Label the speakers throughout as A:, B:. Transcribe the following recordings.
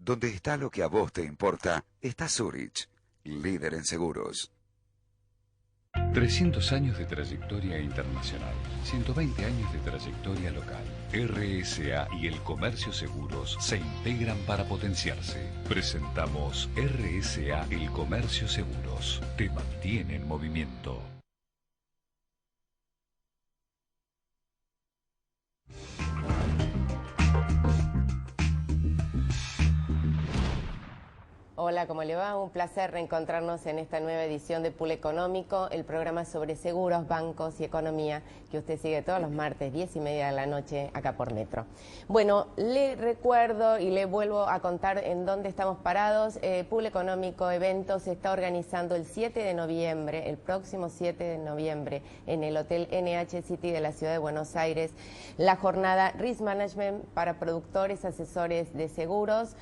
A: Donde está lo que a vos te importa, está Zurich, líder en seguros.
B: 300 años de trayectoria internacional, 120 años de trayectoria local. RSA y el Comercio Seguros se integran para potenciarse. Presentamos RSA El Comercio Seguros. Te mantiene en movimiento.
C: Hola, ¿cómo le va? Un placer reencontrarnos en esta nueva edición de Pool Económico, el programa sobre seguros, bancos y economía que usted sigue todos los martes, 10:30 de la noche, acá por Metro. Bueno, le recuerdo y le vuelvo a contar en dónde estamos parados. Pool Económico Eventos se está organizando el 7 de noviembre, el próximo 7 de noviembre, en el Hotel NH City de la Ciudad de Buenos Aires, la jornada Risk Management para productores, asesores de seguros.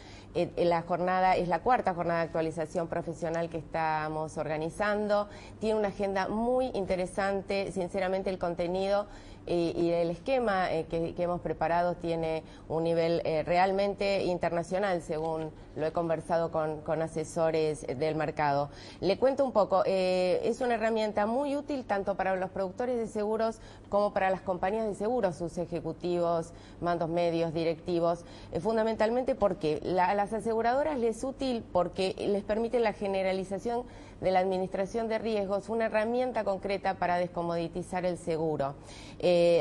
C: La jornada es la cuarta jornada de actualización profesional que estamos organizando. Tiene una agenda muy interesante, sinceramente el contenido y el esquema que hemos preparado tiene un nivel realmente internacional, según lo he conversado con asesores del mercado. Le cuento un poco, es una herramienta muy útil tanto para los productores de seguros como para las compañías de seguros, sus ejecutivos, mandos medios, directivos, fundamentalmente porque a las aseguradoras les es útil porque les permite la generalización de la administración de riesgos, una herramienta concreta para descomoditizar el seguro.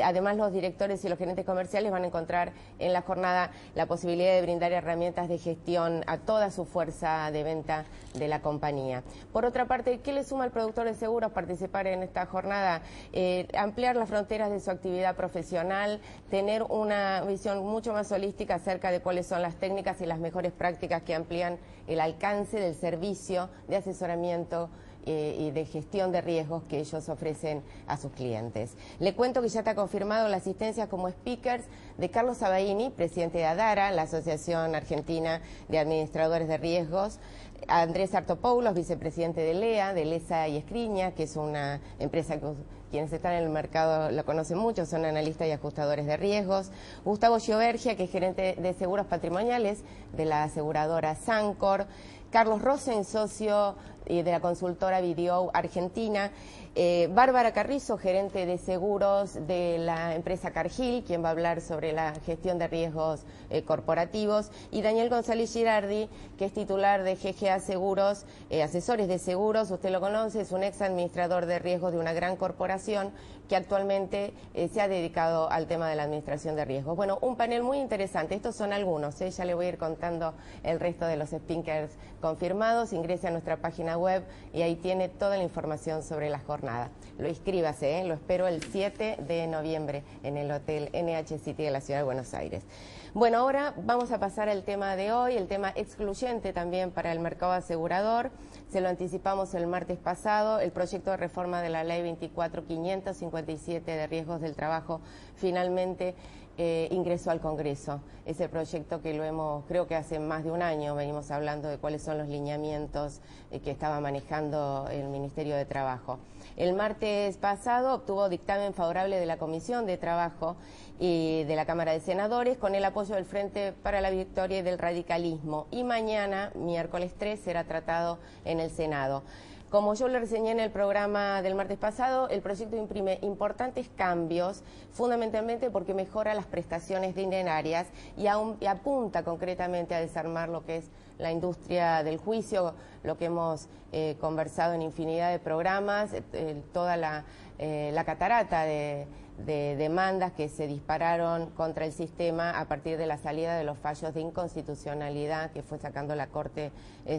C: Además, los directores y los gerentes comerciales van a encontrar en la jornada la posibilidad de brindar herramientas de gestión a toda su fuerza de venta de la compañía. Por otra parte, ¿qué le suma al productor de seguros participar en esta jornada? Ampliar las fronteras de su actividad profesional, tener una visión mucho más holística acerca de cuáles son las técnicas y las mejores prácticas que amplían el alcance del servicio de asesoramiento y de gestión de riesgos que ellos ofrecen a sus clientes. Le cuento que ya está confirmado la asistencia como speakers de Carlos Sabaini, presidente de ADARA, la Asociación Argentina de Administradores de Riesgos, Andrés Artopoulos, vicepresidente de LEA, de Lesa y Escriña, que es una empresa que quienes están en el mercado la conocen mucho, son analistas y ajustadores de riesgos, Gustavo Giovergia, que es gerente de seguros patrimoniales de la aseguradora Sancor, Carlos Rosen, socio de la consultora BDO Argentina, Bárbara Carrizo, gerente de seguros de la empresa Cargill, quien va a hablar sobre la gestión de riesgos corporativos, y Daniel González Girardi, que es titular de GGA Seguros, asesores de seguros, usted lo conoce, es un ex administrador de riesgos de una gran corporación que actualmente se ha dedicado al tema de la administración de riesgos. Bueno, un panel muy interesante, estos son algunos, ya le voy a ir contando el resto de los speakers confirmados. Ingrese a nuestra página web y ahí tiene toda la información sobre la jornada. Lo inscríbase, lo espero el 7 de noviembre en el Hotel NH City de la Ciudad de Buenos Aires. Bueno, ahora vamos a pasar al tema de hoy, el tema excluyente también para el mercado asegurador. Se lo anticipamos el martes pasado, el proyecto de reforma de la Ley 24.557 de riesgos del trabajo finalmente ingresó al Congreso. Ese proyecto que lo hemos, creo que hace más de un año venimos hablando de cuáles son los lineamientos que estaba manejando el Ministerio de Trabajo. El martes pasado obtuvo dictamen favorable de la Comisión de Trabajo y de la Cámara de Senadores con el apoyo del Frente para la Victoria y del Radicalismo. Y mañana, miércoles 3, será tratado en el Senado. Como yo le reseñé en el programa del martes pasado, el proyecto imprime importantes cambios, fundamentalmente porque mejora las prestaciones dinerarias y apunta concretamente a desarmar lo que es la industria del juicio, lo que hemos conversado en infinidad de programas, toda la catarata de demandas que se dispararon contra el sistema a partir de la salida de los fallos de inconstitucionalidad que fue sacando la Corte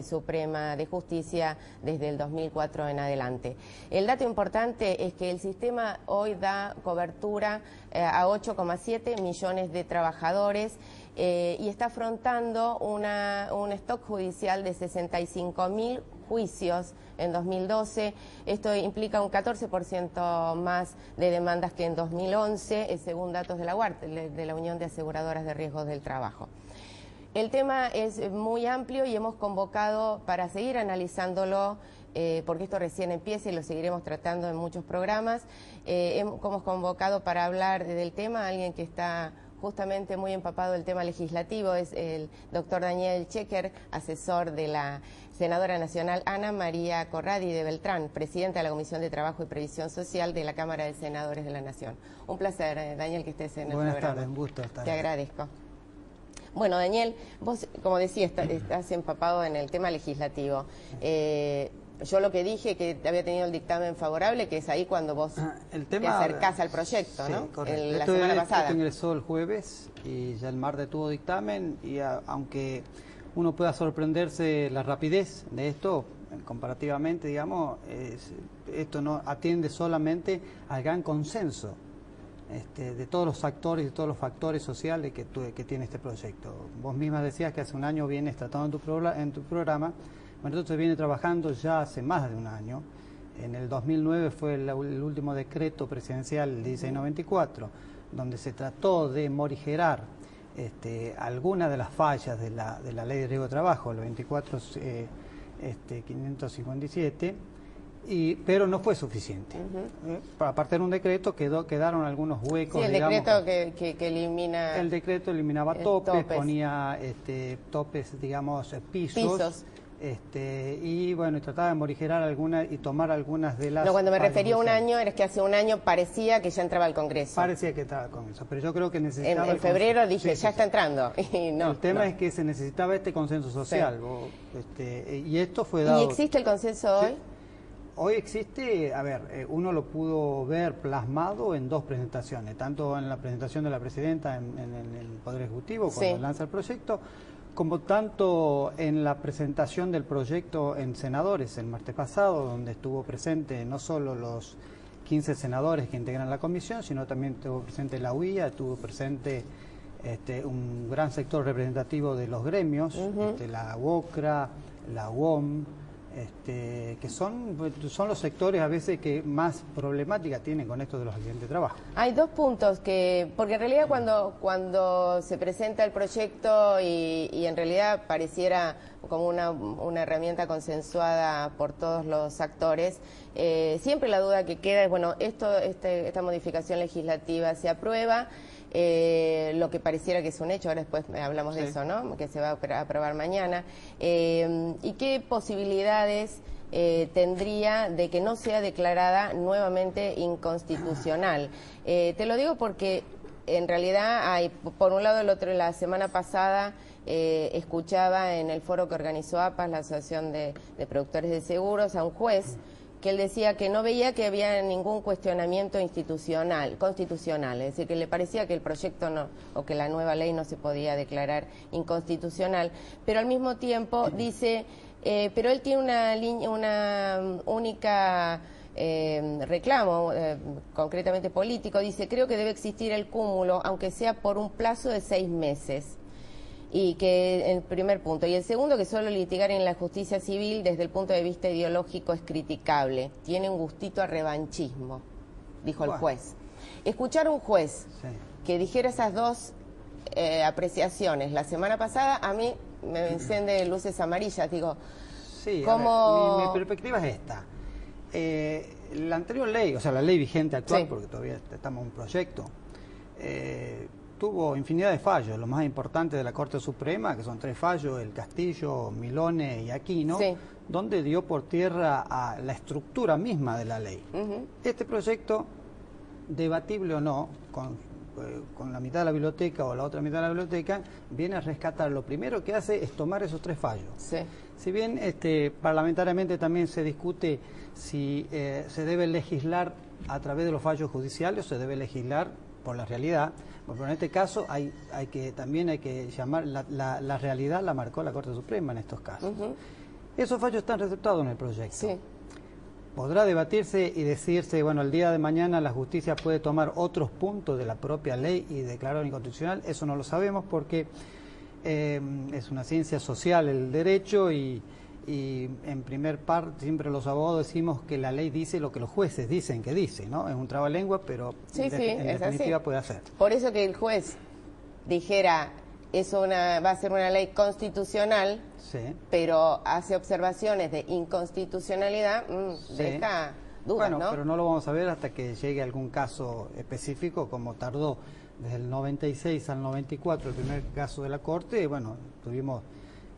C: Suprema de Justicia desde el 2004 en adelante. El dato importante es que el sistema hoy da cobertura a 8,7 millones de trabajadores y está afrontando un stock judicial de 65.000 juicios en 2012. Esto implica un 14% más de demandas que en 2011, según datos de la UART, de la Unión de Aseguradoras de Riesgos del Trabajo. El tema es muy amplio y hemos convocado para seguir analizándolo, porque esto recién empieza y lo seguiremos tratando en muchos programas. Hemos convocado para hablar del tema a alguien que está justamente muy empapado del tema legislativo, es el doctor Daniel Checker, asesor de la senadora nacional Ana María Corradi de Beltrán, presidenta de la Comisión de Trabajo y Previsión Social de la Cámara de Senadores de la Nación. Un placer, Daniel, que estés en el programa.
D: Buenas tardes, un gusto estar.
C: Te agradezco. Bueno, Daniel, vos, como decía, estás empapado en el tema legislativo. Yo lo que dije, que había tenido el dictamen favorable, que es ahí cuando vos te acercás al proyecto,
D: sí,
C: ¿no?
D: Correcto.
C: La semana pasada.
D: Esto ingresó el jueves y ya el martes tuvo dictamen y aunque uno pueda sorprenderse la rapidez de esto, comparativamente, digamos, esto no atiende solamente al gran consenso de todos los actores y todos los factores sociales que tiene este proyecto. Vos misma decías que hace un año vienes tratando en tu programa. Bueno, esto se viene trabajando ya hace más de un año. En el 2009 fue el último decreto presidencial, el 1694, donde se trató de morigerar algunas de las fallas de la Ley de Riesgo de Trabajo, el 24.557, pero no fue suficiente. Aparte de un decreto, quedaron algunos huecos.
C: Sí, el decreto que elimina...
D: El decreto eliminaba topes, ponía topes, digamos, pisos. Y bueno, trataba de morigerar algunas y tomar algunas de las...
C: No, cuando me refería a un año, es que hace un año parecía que ya entraba al Congreso.
D: Parecía que entraba al Congreso, pero yo creo que necesitaba...
C: En febrero dije, ya está entrando. Y no,
D: el tema es que se necesitaba este consenso social. Sí. Y esto fue dado...
C: ¿Y existe el consenso hoy?
D: Sí. Hoy existe, a ver, uno lo pudo ver plasmado en dos presentaciones, tanto en la presentación de la presidenta en el Poder Ejecutivo, cuando lanza el proyecto, como tanto en la presentación del proyecto en senadores el martes pasado, donde estuvo presente no solo los 15 senadores que integran la comisión, sino también estuvo presente la UIA, estuvo presente un gran sector representativo de los gremios, la UOCRA, la UOM, que son los sectores a veces que más problemática tienen con esto de los accidentes de trabajo.
C: Hay dos puntos porque en realidad cuando se presenta el proyecto y en realidad pareciera como una herramienta consensuada por todos los actores, siempre la duda que queda es, bueno, esta modificación legislativa se aprueba, lo que pareciera que es un hecho, ahora después hablamos de eso, ¿no? Que se va a aprobar mañana. ¿Y qué posibilidades tendría de que no sea declarada nuevamente inconstitucional? Te lo digo porque en realidad hay, por un lado, la semana pasada escuchaba en el foro que organizó APAS, la Asociación de Productores de Seguros, a un juez que él decía que no veía que había ningún cuestionamiento constitucional, es decir, que le parecía que el proyecto o que la nueva ley no se podía declarar inconstitucional, pero al mismo tiempo dice, pero él tiene una única reclamo, concretamente político, dice, creo que debe existir el cúmulo, aunque sea por un plazo de 6 meses. Y que el primer punto. Y el segundo, que solo litigar en la justicia civil desde el punto de vista ideológico es criticable. Tiene un gustito a revanchismo, dijo el juez. Escuchar a un juez que dijera esas dos apreciaciones la semana pasada, a mí me enciende luces amarillas. Digo,
D: sí,
C: ¿cómo...?
D: Mi perspectiva es esta. La anterior ley, o sea, la ley vigente actual, porque todavía estamos en un proyecto, tuvo infinidad de fallos, los más importantes de la Corte Suprema, que son 3 fallos, el Castillo, Milone y Aquino, donde dio por tierra a la estructura misma de la ley. Este proyecto, debatible o no, con la mitad de la biblioteca o la otra mitad de la biblioteca, viene a rescatar. Lo primero que hace es tomar esos 3 fallos. Si bien parlamentariamente también se discute si se debe legislar a través de los fallos judiciales o se debe legislar por la realidad. Pero en este caso también hay que llamar, la realidad la marcó la Corte Suprema en estos casos. Esos fallos están receptados en el proyecto. Podrá debatirse y decirse, bueno, el día de mañana la justicia puede tomar otros puntos de la propia ley y declarar inconstitucional. Eso no lo sabemos porque es una ciencia social el derecho y y en primer parte siempre los abogados decimos que la ley dice lo que los jueces dicen que dice, ¿no? Es un trabalengua, pero en definitiva puede hacer.
C: Por eso que el juez dijera, va a ser una ley constitucional, pero hace observaciones de inconstitucionalidad, deja dudas,
D: bueno,
C: ¿no?
D: pero no lo vamos a ver hasta que llegue algún caso específico, como tardó desde el 96 al 94 el primer caso de la Corte. Bueno, tuvimos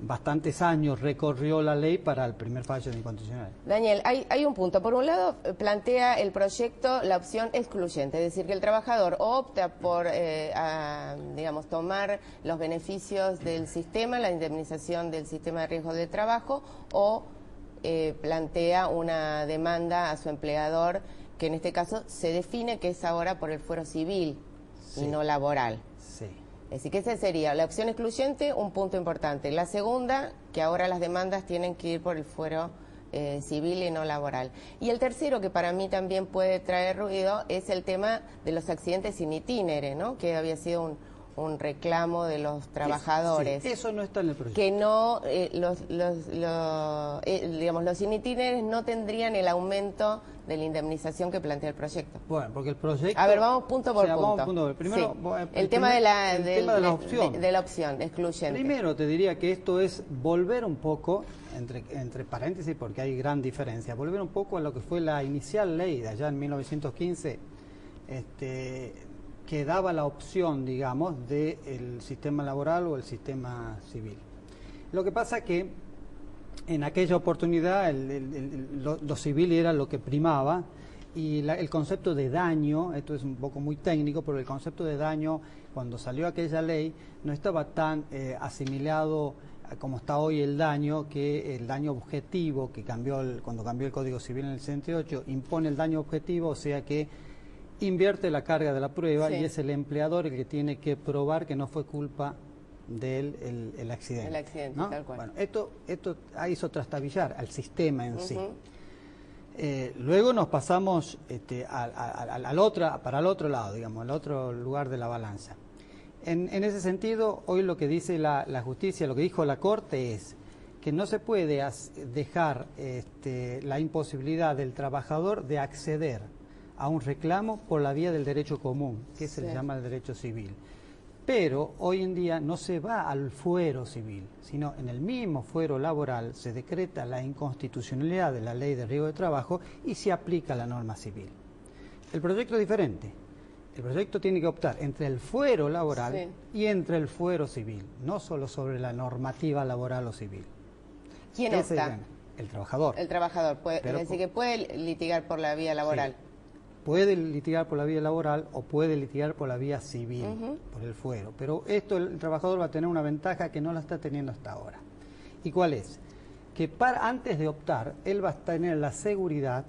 D: bastantes años, recorrió la ley para el primer fallo de inconstitucionalidad.
C: Daniel, hay un punto. Por un lado, plantea el proyecto la opción excluyente, es decir, que el trabajador opta por, digamos, tomar los beneficios del sistema, la indemnización del sistema de riesgo de trabajo, o plantea una demanda a su empleador, que en este caso se define que es ahora por el fuero civil y no laboral.
D: Sí.
C: Así que esa sería la opción excluyente, un punto importante. La segunda, que ahora las demandas tienen que ir por el fuero civil y no laboral. Y el tercero, que para mí también puede traer ruido, es el tema de los accidentes in itinere, ¿no? Que había sido un reclamo de los trabajadores.
D: Sí, eso no está en el proyecto.
C: Que no, digamos, los in itineres no tendrían el aumento de la indemnización que plantea el proyecto.
D: Bueno, porque el proyecto...
C: A ver, vamos punto por punto.
D: Vamos punto. Primero,
C: sí. El tema de la
D: opción.
C: De la opción excluyente.
D: Primero te diría que esto es volver un poco, entre paréntesis, porque hay gran diferencia, volver un poco a lo que fue la inicial ley de allá en 1915, que daba la opción, digamos, del sistema laboral o el sistema civil. Lo que pasa que en aquella oportunidad lo civil era lo que primaba, y el concepto de daño, esto es un poco muy técnico, pero el concepto de daño, cuando salió aquella ley, no estaba tan asimilado como está hoy el daño, que el daño objetivo, que cuando cambió el Código Civil en el 68, impone el daño objetivo, o sea que invierte la carga de la prueba, y es el empleador el que tiene que probar que no fue culpa del el accidente.
C: El accidente,
D: ¿no?
C: tal cual.
D: Bueno, esto hizo trastabillar al sistema en sí. Luego nos pasamos para el otro lado, digamos, al otro lugar de la balanza. En ese sentido, hoy lo que dice la justicia, lo que dijo la Corte es que no se puede dejar la imposibilidad del trabajador de acceder a un reclamo por la vía del derecho común, que se le llama el derecho civil. Pero hoy en día no se va al fuero civil, sino en el mismo fuero laboral se decreta la inconstitucionalidad de la ley de riesgo de trabajo y se aplica la norma civil. El proyecto es diferente. El proyecto tiene que optar entre el fuero laboral y entre el fuero civil, no solo sobre la normativa laboral o civil.
C: ¿Quién opta?
D: El trabajador.
C: El trabajador, es decir, que puede litigar por la vía laboral.
D: Sí. Puede litigar por la vía laboral o puede litigar por la vía civil, por el fuero. Pero esto el trabajador va a tener una ventaja que no la está teniendo hasta ahora. ¿Y cuál es? Que antes de optar, él va a tener la seguridad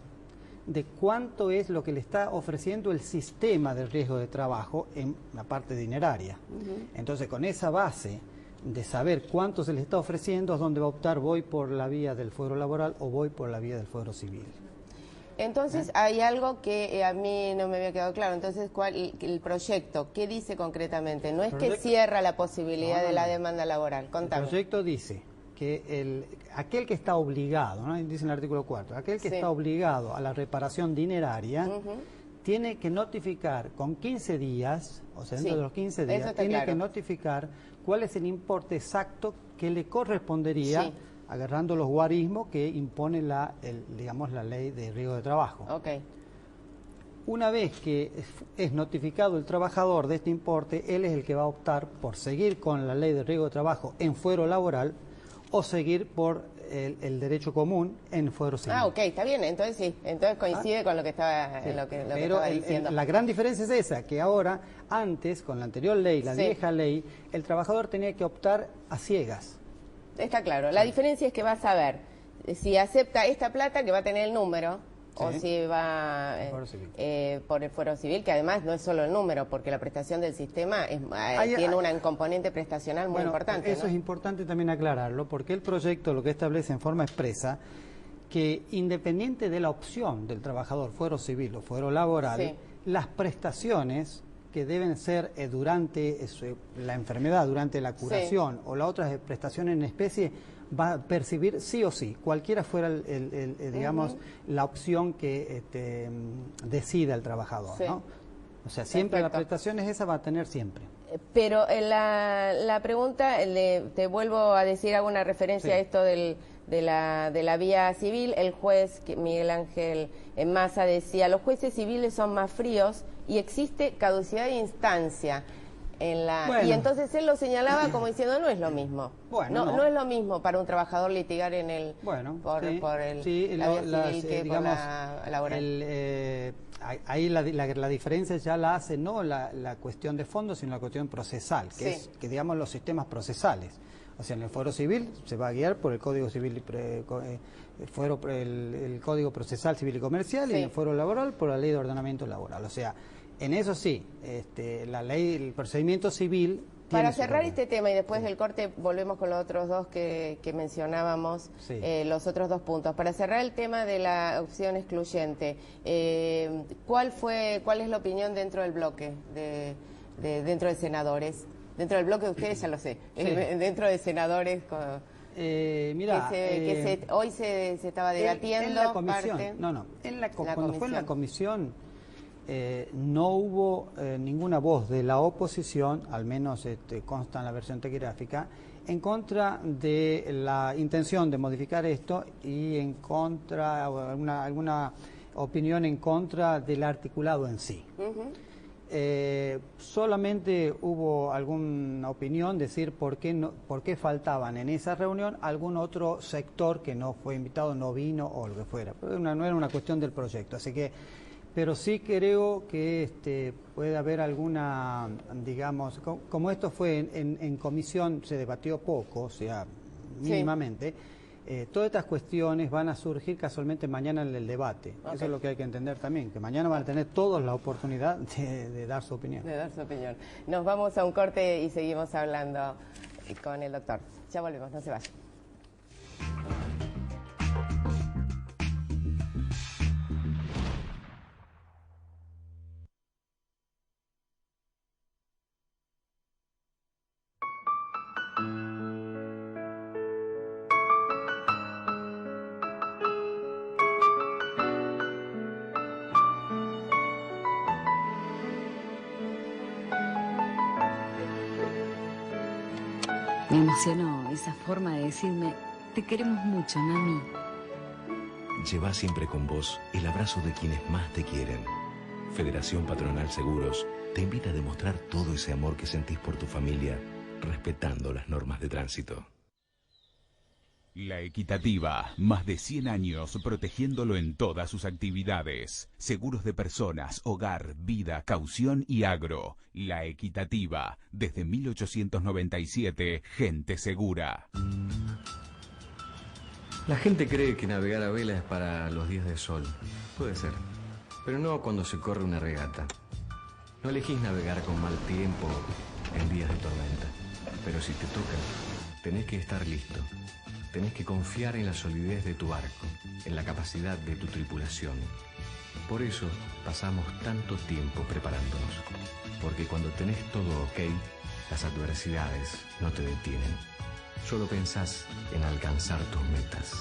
D: de cuánto es lo que le está ofreciendo el sistema de riesgo de trabajo en la parte dineraria. Entonces, con esa base de saber cuánto se le está ofreciendo, es donde va a optar: voy por la vía del fuero laboral o voy por la vía del fuero civil.
C: Entonces, hay algo que a mí no me había quedado claro. Entonces, el proyecto, ¿qué dice concretamente? No es que cierra la posibilidad de la demanda laboral. Contame.
D: El proyecto dice que aquel que está obligado, ¿no? Dice en el artículo 4, aquel que está obligado a la reparación dineraria tiene que notificar con 15 días, o sea, dentro de los 15 días, tiene que notificar cuál es el importe exacto que le correspondería, agarrando los guarismos que impone digamos, la ley de riesgo de trabajo. Una vez que es notificado el trabajador de este importe, él es el que va a optar por seguir con la ley de riesgo de trabajo en fuero laboral o seguir por el derecho común en fuero civil.
C: Ah, ok, está bien, entonces sí, entonces coincide con lo que estaba, lo que estaba diciendo.
D: La gran diferencia es esa, que ahora, antes, con la anterior ley, la vieja ley, el trabajador tenía que optar a ciegas.
C: Está claro. La diferencia es que va a saber si acepta esta plata, que va a tener el número, o si va por el fuero civil, que además no es solo el número, porque la prestación del sistema tiene un componente prestacional muy importante.
D: Eso es importante también aclararlo, porque el proyecto lo que establece en forma expresa que, independiente de la opción del trabajador, fuero civil o fuero laboral, las prestaciones que deben ser durante la enfermedad, durante la curación o las otras prestaciones en especie, va a percibir sí o sí, cualquiera fuera digamos, la opción que decida el trabajador, sí. ¿no? O sea, siempre la prestación es esa, va a tener siempre.
C: Pero la pregunta, te vuelvo a decir, hago una referencia a esto de la vía civil. El juez Miguel Ángel Massa decía, los jueces civiles son más fríos y existe caducidad de instancia. Bueno. Y entonces él lo señalaba como diciendo, no es lo mismo. Bueno, no es lo mismo para un trabajador litigar en el por la vía civil que digamos, por la laboral.
D: Ahí la diferencia ya la hace no la cuestión de fondo, sino la cuestión procesal, que es que digamos los sistemas procesales. O sea, en el Fuero Civil se va a guiar por el Código Civil, el Código Procesal Civil y Comercial, y en el Fuero Laboral por la Ley de Ordenamiento Laboral. O sea, en eso sí, la ley, el procedimiento civil.
C: Para cerrar este tema y después del corte volvemos con los otros dos que mencionábamos, los otros dos puntos. Para cerrar el tema de la opción excluyente, ¿cuál es la opinión dentro del bloque, dentro de senadores? Dentro del bloque de ustedes ya lo sé, dentro de senadores...
D: Mira,
C: hoy se estaba debatiendo...
D: En la comisión, cuando fue en la comisión... no hubo ninguna voz de la oposición, al menos consta en la versión taquigráfica, en contra de la intención de modificar esto y en contra, alguna opinión en contra del articulado en sí. Solamente hubo alguna opinión, decir por qué faltaban en esa reunión algún otro sector que no fue invitado, no vino o lo que fuera. Pero no era una cuestión del proyecto, así que... Pero sí creo que puede haber alguna, digamos, como esto fue en comisión, se debatió poco, o sea, mínimamente, todas estas cuestiones van a surgir casualmente mañana en el debate. Eso es lo que hay que entender también, que mañana van a tener todos la oportunidad de dar su opinión.
C: De dar su opinión. Nos vamos a un corte y seguimos hablando con el doctor. Ya volvemos, no se vayan.
E: Me emocionó esa forma de decirme, te queremos mucho, mami.
F: Lleva siempre con vos el abrazo de quienes más te quieren. Federación Patronal Seguros te invita a demostrar todo ese amor que sentís por tu familia, respetando las normas de tránsito.
G: La Equitativa, más de 100 años protegiéndolo en todas sus actividades. Seguros de personas, hogar, vida, caución y agro. La Equitativa, desde 1897, gente segura.
H: La gente cree que navegar a vela es para los días de sol. Puede ser, pero no cuando se corre una regata. No elegís navegar con mal tiempo en días de tormenta. Pero si te toca, tenés que estar listo. Tenés que confiar en la solidez de tu barco, en la capacidad de tu tripulación. Por eso pasamos tanto tiempo preparándonos. Porque cuando tenés todo ok, las adversidades no te detienen. Solo pensás en alcanzar tus metas.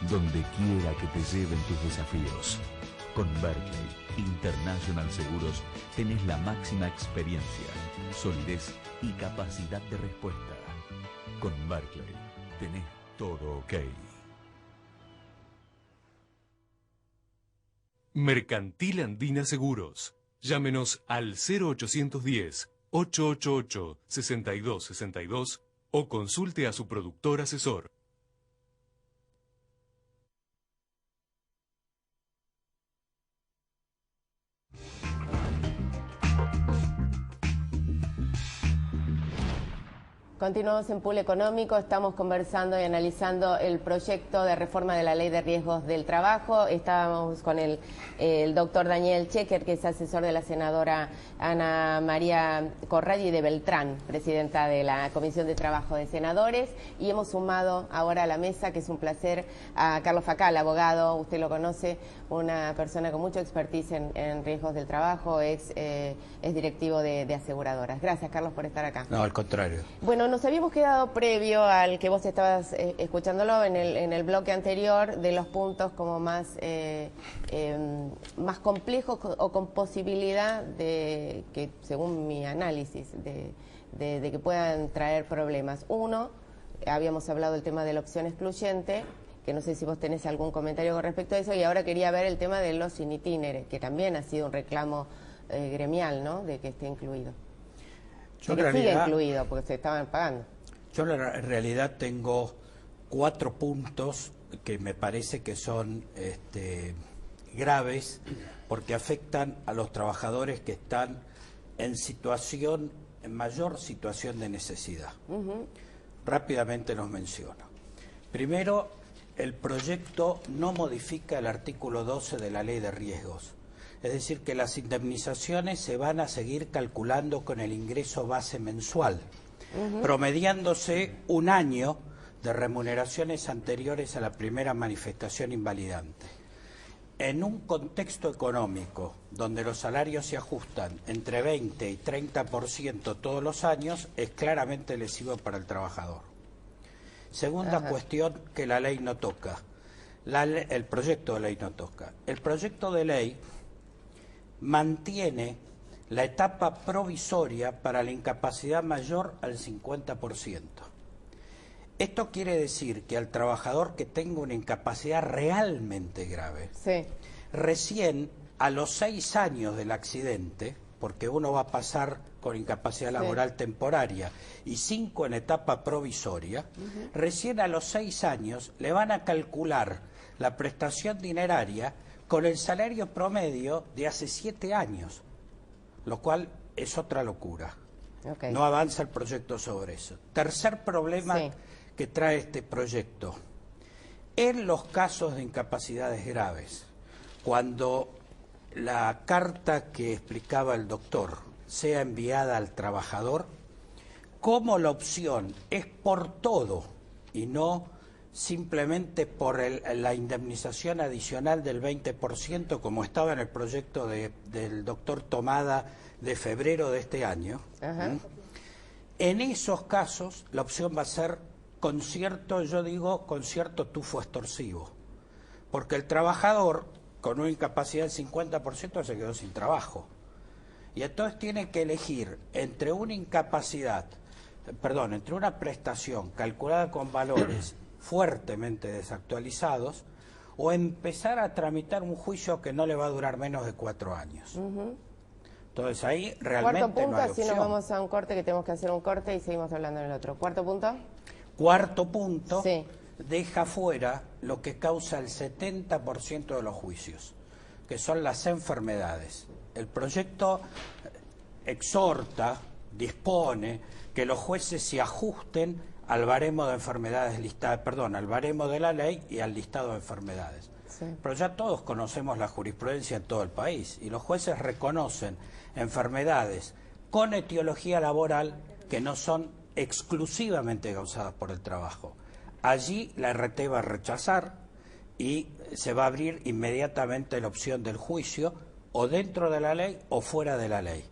B: Donde quiera que te lleven tus desafíos. Con Berkeley International Seguros tenés la máxima experiencia, solidez y capacidad de respuesta. Con Berkeley tenés todo ok.
I: Mercantil Andina Seguros. Llámenos al 0810-888-6262 o consulte a su productor asesor.
C: Continuamos en Pool Económico, estamos conversando y analizando el proyecto de reforma de la Ley de Riesgos del Trabajo. Estábamos con el doctor Daniel Checker, que es asesor de la senadora Ana María Corradi de Beltrán, presidenta de la Comisión de Trabajo de Senadores, y hemos sumado ahora a la mesa, que es un placer, a Carlos Facal, abogado, usted lo conoce, una persona con mucha expertise en riesgos del trabajo, es directivo de aseguradoras. Gracias, Carlos, por estar acá.
J: No, al contrario.
C: Bueno, nos habíamos quedado previo al que vos estabas escuchándolo en el bloque anterior de los puntos como más complejos o con posibilidad de que, según mi análisis, de que puedan traer problemas. Uno, habíamos hablado del tema de la opción excluyente, que no sé si vos tenés algún comentario con respecto a eso, y ahora quería ver el tema de los in itinere, que también ha sido un reclamo gremial, ¿no?, de que esté incluido.
J: Yo
C: que sigue incluido, porque se estaban pagando.
J: Yo en realidad tengo 4 puntos que me parece que son graves, porque afectan a los trabajadores que están en mayor situación de necesidad. Rápidamente los menciono. Primero, el proyecto no modifica el artículo 12 de la Ley de Riesgos. Es decir, que las indemnizaciones se van a seguir calculando con el ingreso base mensual, promediándose un año de remuneraciones anteriores a la primera manifestación invalidante. En un contexto económico donde los salarios se ajustan entre 20 y 30% todos los años, es claramente lesivo para el trabajador. Segunda cuestión que la ley no toca, el proyecto de ley no toca. El proyecto de ley mantiene la etapa provisoria para la incapacidad mayor al 50%. Esto quiere decir que al trabajador que tenga una incapacidad realmente grave, recién a los 6 años del accidente, porque uno va a pasar con incapacidad laboral temporaria y 5 en etapa provisoria, recién a los 6 años le van a calcular la prestación dineraria con el salario promedio de hace 7 años, lo cual es otra locura. No avanza el proyecto sobre eso. Tercer problema que trae este proyecto. En los casos de incapacidades graves, cuando la carta que explicaba el doctor sea enviada al trabajador, como la opción es por todo y no simplemente por la indemnización adicional del 20%, como estaba en el proyecto del doctor Tomada de febrero de este año, en esos casos la opción va a ser concierto, yo digo concierto tufo extorsivo, porque el trabajador con una incapacidad del 50% se quedó sin trabajo. Y entonces tiene que elegir entre una entre una prestación calculada con valores fuertemente desactualizados o empezar a tramitar un juicio que no le va a durar menos de 4 años. Entonces ahí realmente
C: cuarto punto,
J: no hay
C: así
J: opción.
C: nos vamos a un corte, que tenemos que hacer un corte y seguimos hablando en el otro. ¿Cuarto punto?
J: Cuarto punto, deja fuera lo que causa el 70% de los juicios, que son las enfermedades. El proyecto exhorta, dispone que los jueces se ajusten al baremo de enfermedades listadas, al baremo de la ley y al listado de enfermedades. Pero ya todos conocemos la jurisprudencia en todo el país y los jueces reconocen enfermedades con etiología laboral que no son exclusivamente causadas por el trabajo. Allí la RT va a rechazar y se va a abrir inmediatamente la opción del juicio o dentro de la ley o fuera de la ley.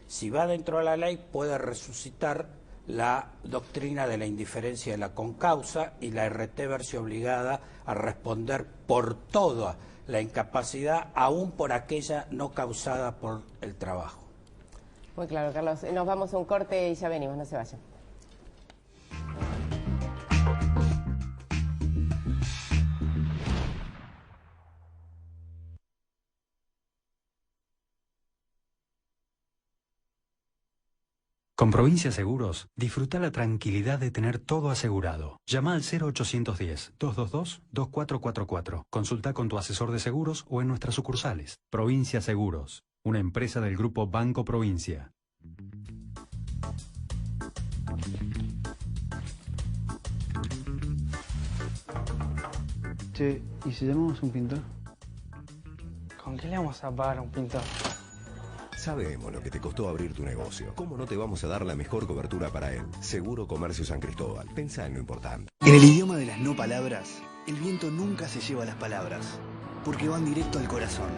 J: Si va dentro de la ley puede resucitar la doctrina de la indiferencia de la concausa y la RT verse obligada a responder por toda la incapacidad, aún por aquella no causada por el trabajo.
C: Muy claro, Carlos. Nos vamos a un corte y ya venimos, no se vayan.
K: Con Provincia Seguros, disfruta la tranquilidad de tener todo asegurado. Llama al 0810-222-2444. Consulta con tu asesor de seguros o en nuestras sucursales. Provincia Seguros, una empresa del grupo Banco Provincia.
L: Che, ¿y si llamamos a un pintor?
M: ¿Con qué le vamos a pagar a un pintor?
N: Sabemos lo que te costó abrir tu negocio. ¿Cómo no te vamos a dar la mejor cobertura para él? Seguro Comercio San Cristóbal. Pensá en lo importante.
O: En el idioma de las no palabras, el viento nunca se lleva las palabras, porque van directo al corazón.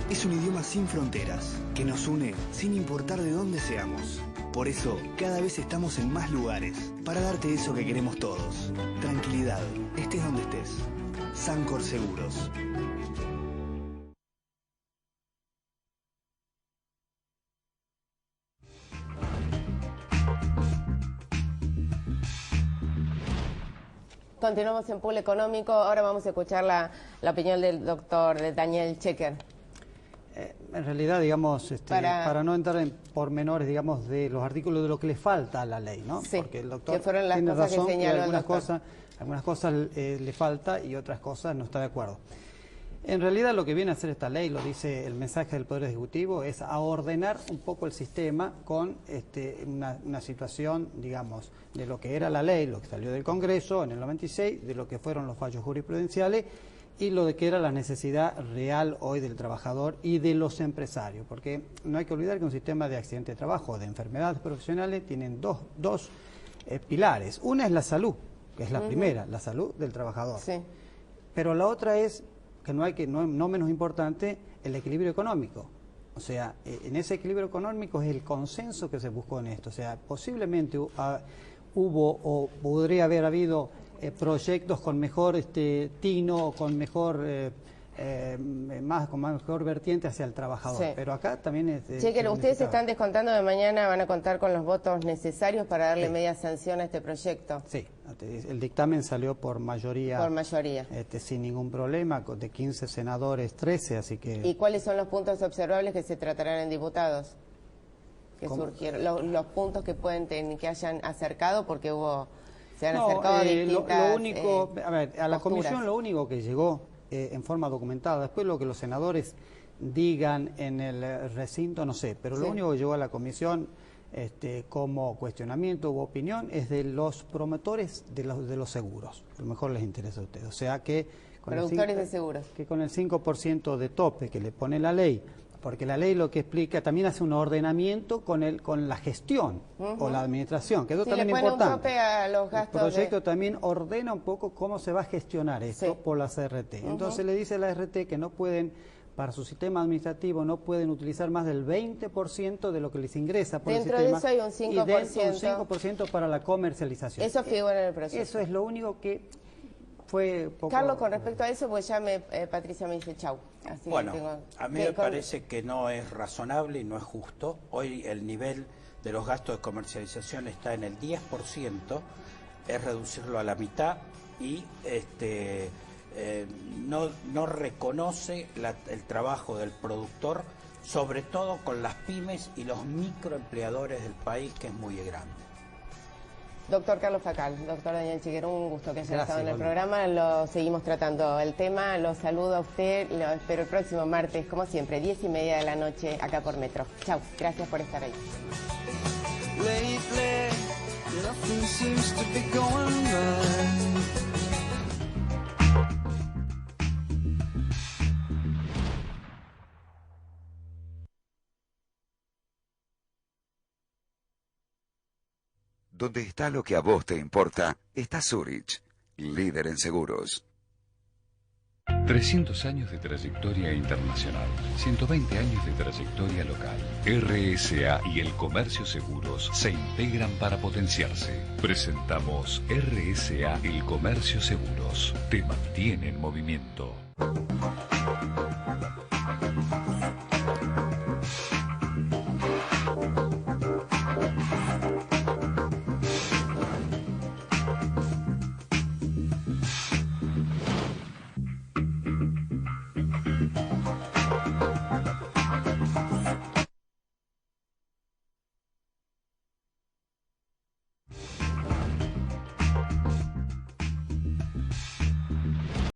O: Es un idioma sin fronteras, que nos une sin importar de dónde seamos. Por eso, cada vez estamos en más lugares, para darte eso que queremos todos. Tranquilidad, estés donde estés. Sancor Seguros.
C: Continuamos en Pool Económico. Ahora vamos a escuchar la opinión del doctor Daniel Checker.
D: En realidad, digamos, para no entrar en pormenores, digamos, de los artículos de lo que le falta a la ley, ¿no?
C: Sí,
D: porque el doctor
C: que fueron las
D: tiene
C: cosas
D: razón
C: que señaló
D: algunas
C: el doctor.
D: algunas cosas le falta y otras cosas no está de acuerdo. En realidad lo que viene a hacer esta ley, lo dice el mensaje del Poder Ejecutivo, es a ordenar un poco el sistema con una situación, digamos, de lo que era la ley, lo que salió del Congreso en el 96, de lo que fueron los fallos jurisprudenciales y lo de que era la necesidad real hoy del trabajador y de los empresarios, porque no hay que olvidar que un sistema de accidente de trabajo, de enfermedades profesionales, tienen dos pilares. Una es la salud, que es la primera, la salud del trabajador.
C: Sí.
D: Pero la otra es, que no menos importante, el equilibrio económico. O sea, en ese equilibrio económico es el consenso que se buscó en esto. O sea, posiblemente hubo o podría haber habido proyectos con mejor tino, con mejor con mejor vertiente hacia el trabajador. Sí. Pero acá también es...
C: Checker, ustedes están descontando de mañana, van a contar con los votos necesarios para darle media sanción a este proyecto.
D: Sí, el dictamen salió por mayoría.
C: Por mayoría.
D: Sin ningún problema, de 15 senadores, 13, así que...
C: ¿Y cuáles son los puntos observables que se tratarán en diputados? Que surgieron, los puntos que que hayan acercado, porque se han acercado distintas
D: lo único, a ver, a la
C: posturas.
D: comisión lo único que llegó en forma documentada, después lo que los senadores digan en el recinto, no sé, pero lo único que llegó a la comisión como cuestionamiento u opinión es de los promotores de los seguros. A lo mejor les interesa a ustedes. O sea que con
C: productores de seguros.
D: Que con el 5% de tope que le pone la ley, porque la ley lo que explica también hace un ordenamiento con la gestión o la administración, que eso también es importante.
C: Le pone un tope a los gastos.
D: El proyecto también ordena un poco cómo se va a gestionar esto por la CRT. Entonces le dice a la RT que no pueden, para su sistema administrativo, no pueden utilizar más del 20% de lo que les ingresa por
C: dentro
D: el sistema.
C: Dentro de eso hay un 5%.
D: Y dentro un 5% para la comercialización.
C: Eso figura en el proyecto.
D: Eso es lo único que fue poco...
C: Carlos, con respecto a eso, pues ya Patricia me dice chau. Así
J: bueno, a mí me parece que no es razonable y no es justo. Hoy el nivel de los gastos de comercialización está en el 10%, es reducirlo a la mitad y no reconoce el trabajo del productor, sobre todo con las pymes y los microempleadores del país, que es muy grande.
C: Doctor Carlos Facal, doctor Daniel Checker, un gusto que haya estado en el programa. Lo seguimos tratando el tema. Lo saludo a usted. Lo espero el próximo martes, como siempre, 10:30 de la noche, acá por Metro. Chau, gracias por estar ahí.
A: Donde está lo que a vos te importa, está Zurich, líder en seguros.
B: 300 años de trayectoria internacional, 120 años de trayectoria local. RSA y el Comercio Seguros se integran para potenciarse. Presentamos RSA, el Comercio Seguros. Te mantiene en movimiento.